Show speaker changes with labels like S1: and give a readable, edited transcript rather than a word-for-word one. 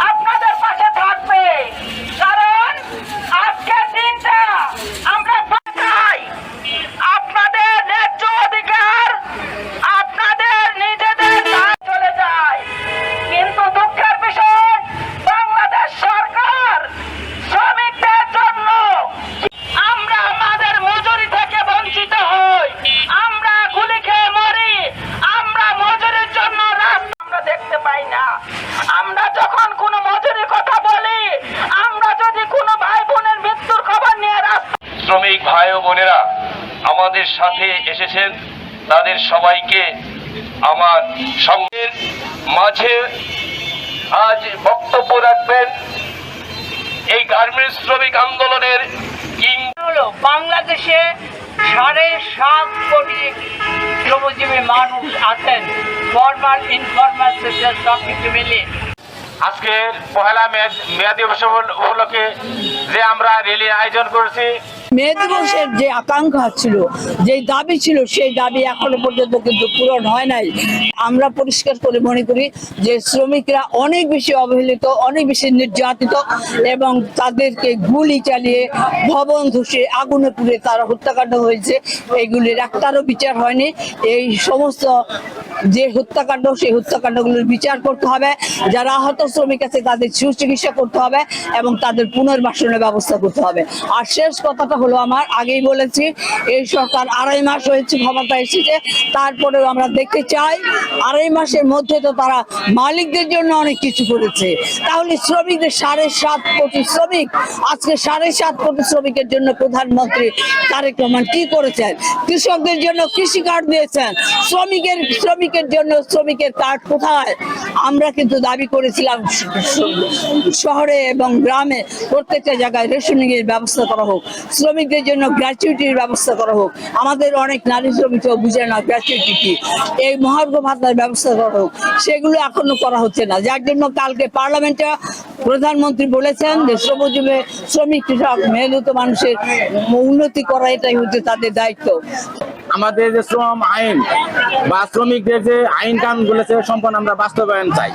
S1: আপনাদের পাশে থাকবে। কারণ আজকের দিনটা আমরা চাই আপনাদের ন্যায্য অধিকার আপনাদের নিজেদের চলে যায়। কিন্তু দুঃখের বিষয় বাংলাদেশ সরকার শ্রমিকদের জন্য আমরা আমাদের মজুরি থেকে বঞ্চিত হই, আমরা গুলি খেয়ে মরি, আমরা মজুরির জন্য রাস্তা আমরা দেখতে পাই না। আমরা যখন কোনো মজুরির কথা বলি, আমরা যদি কোনো ভাই বোনের মৃত্যুর খবর নিয়ে
S2: শ্রমিক ভাই ও বোনেরা আমাদের সাথে এসেছেন, তাদের সবাইকে আমার সঙ্গের মাঝে আজ বক্তব্য রাখবেন এই গার্মেন্টস শ্রমিক আন্দোলনের কিং
S1: হলো বাংলাদেশে 7.5 কোটি শ্রমজীবী মানুষ আছেন, ফরমাল ইনফরমাল সেক্টর সব কিছু মিলিয়ে।
S2: আজকের পহেলা মে দিবস উপলক্ষে যে আমরা র্যালি আয়োজন করেছি,
S3: মে দিবসের যে আকাঙ্ক্ষা ছিল, যে দাবি ছিল, সেই দাবি এখনো পর্যন্ত কিন্তু পূরণ হয় নাই। আমরা পরিষ্কার করে মনে করি যে শ্রমিকরা অনেক বেশি অবহেলিত, অনেক বেশি নির্যাতিত এবং তাদেরকে গুলি চালিয়ে, ভবন ধসে, আগুনে পুড়ে তারা হত্যাকাণ্ড হয়েছে। এগুলির একটারও বিচার হয়নি। এই সমস্ত যে হত্যাকাণ্ড, সেই হত্যাকাণ্ডগুলোর বিচার করতে হবে। যারা আহত শ্রমিক আছে তাদের সুচিকিৎসা করতে হবে এবং তাদের পুনর্বাসনের ব্যবস্থা করতে হবে। আর শেষ কথাটা হলো, আমার আগেই বলেছি, এই সরকার 2.5 মাস হয়েছে ক্ষমতা এসেছে, তারপরেও আমরা দেখতে চাই 2.5 মাসের মধ্যে তো তারা মালিকদের জন্য অনেক কিছু করেছে। তাহলে শ্রমিকদের 7.5 কোটি শ্রমিক, আজকে 7.5 কোটি শ্রমিকের জন্য প্রধানমন্ত্রী তারেক রহমান কি করেছেন? কৃষকদের জন্য কৃষি কার্ড দিয়েছেন, শ্রমিকের জন্য শ্রমিকের কার্ড কোথায়? আমরা কিন্তু দাবি করেছিলাম শহরে এবং গ্রামে প্রত্যেকটা জায়গায় রেশনিং এর ব্যবস্থা করা হোক, শ্রমিকদের জন্য গ্র্যাচুইটির ব্যবস্থা করা হোক। আমাদের অনেক নারী শ্রমিকও বুঝে না গ্র্যাচুইটি কি। এই মহার্ঘ ভাতার ব্যবস্থা করা হোক, সেগুলো এখনো করা হচ্ছে না। যার জন্য কালকে পার্লামেন্টে প্রধানমন্ত্রী বলেছেন যে শ্রমিক কৃষক মেহনত মানুষের উন্নতি করা, এটাই হচ্ছে তাদের দায়িত্ব।
S4: আমাদের যে শ্রম আইন বা শ্রমিকদের যে আইন কানুন গুলো সম্পূর্ণ আমরা বাস্তবায়ন চাই।